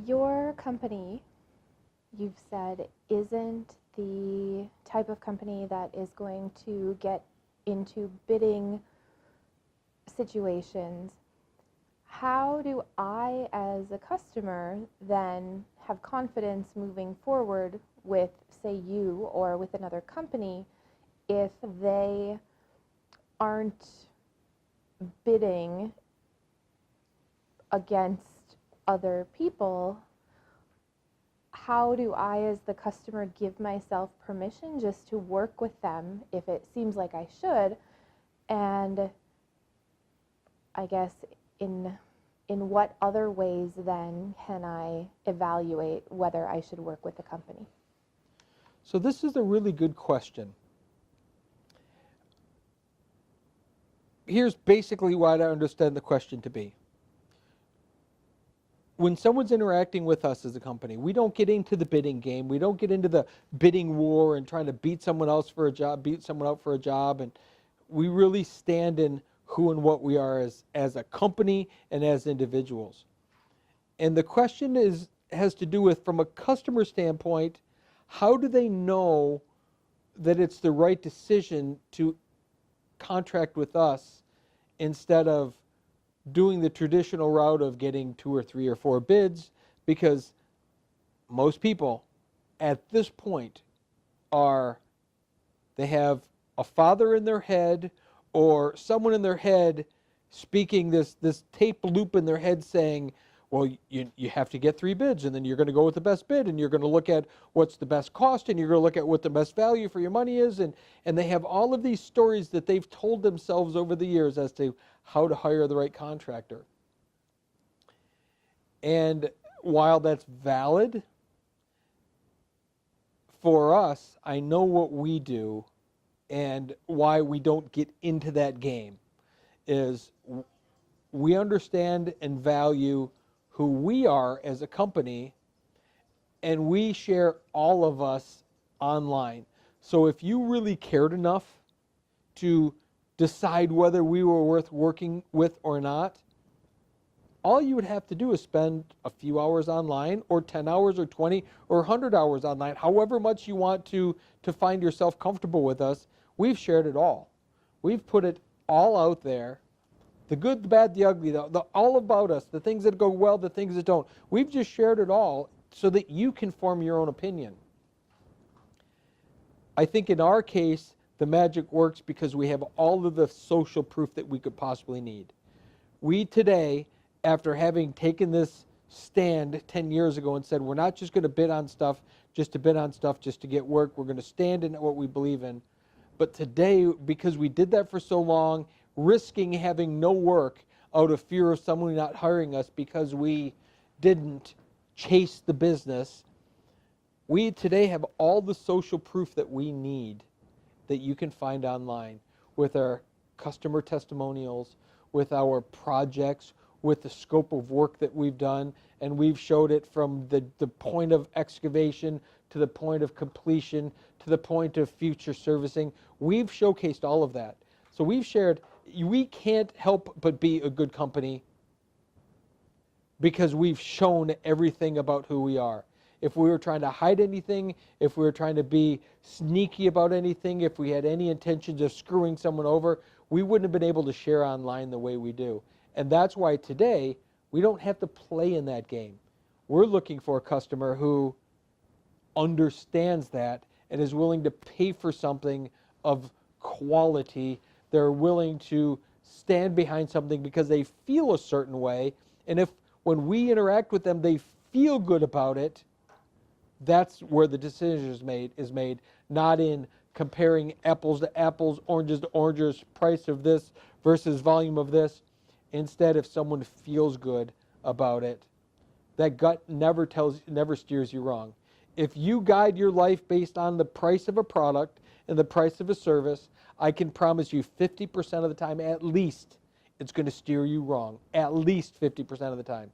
Your company, you've said, isn't the type of company that is going to get into bidding situations. How do I, as a customer, then have confidence moving forward with, say, you or with another company if they aren't bidding against other people? How do I, as the customer, give myself permission just to work with them if it seems like I should? And I guess in what other ways then can I evaluate whether I should work with the company? So this is a really good question. Here's basically what I understand the question to be. When someone's interacting with us as a company, we don't get into the bidding game. We don't get into the bidding war and trying to beat someone else for a job, beat someone out for a job. And we really stand in who and what we are as a company and as individuals. And the question has to do with, from a customer standpoint, how do they know that it's the right decision to contract with us instead of doing the traditional route of getting 2 or 3 or 4 bids? Because most people at this point they have a father in their head or someone in their head speaking this tape loop in their head saying, well, you have to get 3 bids, and then you're going to go with the best bid, and you're going to look at what's the best cost, and you're going to look at what the best value for your money is, and they have all of these stories that they've told themselves over the years as to how to hire the right contractor. And while that's valid, for us, I know what we do and why we don't get into that game is we understand and value who we are as a company, and we share all of us online. So if you really cared enough to decide whether we were worth working with or not, all you would have to do is spend a few hours online, or 10 hours or 20 or 100 hours online, however much you want to find yourself comfortable with us. We've shared it all. We've put it all out there. The good, the bad, the ugly, all about us, the things that go well, the things that don't. We've just shared it all so that you can form your own opinion. I think in our case, the magic works because we have all of the social proof that we could possibly need. We today, after having taken this stand 10 years ago and said, we're not just going to bid on stuff just to bid on stuff just to get work, we're going to stand in what we believe in. But today, because we did that for so long, risking having no work out of fear of someone not hiring us because we didn't chase the business, we today have all the social proof that we need that you can find online with our customer testimonials, with our projects, with the scope of work that we've done, and we've showed it from the point of excavation to the point of completion to the point of future servicing. We've showcased all of that. So we've shared. We can't help but be a good company because we've shown everything about who we are. If we were trying to hide anything, if we were trying to be sneaky about anything, if we had any intentions of screwing someone over, we wouldn't have been able to share online the way we do. And that's why today we don't have to play in that game. We're looking for a customer who understands that and is willing to pay for something of quality. They're willing to stand behind something because they feel a certain way. And if when we interact with them, they feel good about it, that's where the decision is made, not in comparing apples to apples, oranges to oranges, price of this versus volume of this. Instead, if someone feels good about it, that gut never steers you wrong. If you guide your life based on the price of a product and the price of a service, I can promise you 50% of the time at least it's going to steer you wrong, at least 50% of the time.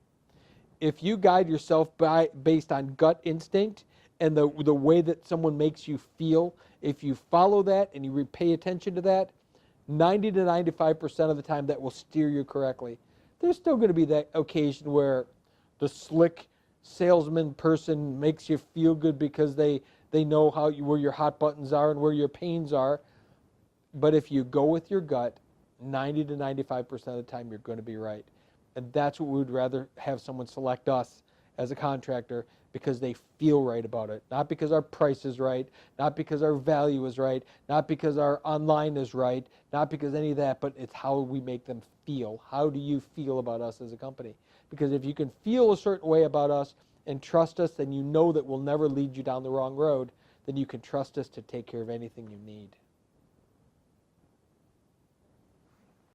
If you guide yourself based on gut instinct and the way that someone makes you feel, if you follow that and you pay attention to that, 90 to 95% of the time that will steer you correctly. There's still going to be that occasion where the slick salesman person makes you feel good because they know where your hot buttons are and where your pains are. But if you go with your gut, 90 to 95% of the time you're going to be right. And that's what we would rather have someone select us as a contractor, because they feel right about it. Not because our price is right, not because our value is right, not because our online is right, not because any of that, but it's how we make them feel. How do you feel about us as a company? Because if you can feel a certain way about us and trust us, then you know that we'll never lead you down the wrong road, then you can trust us to take care of anything you need.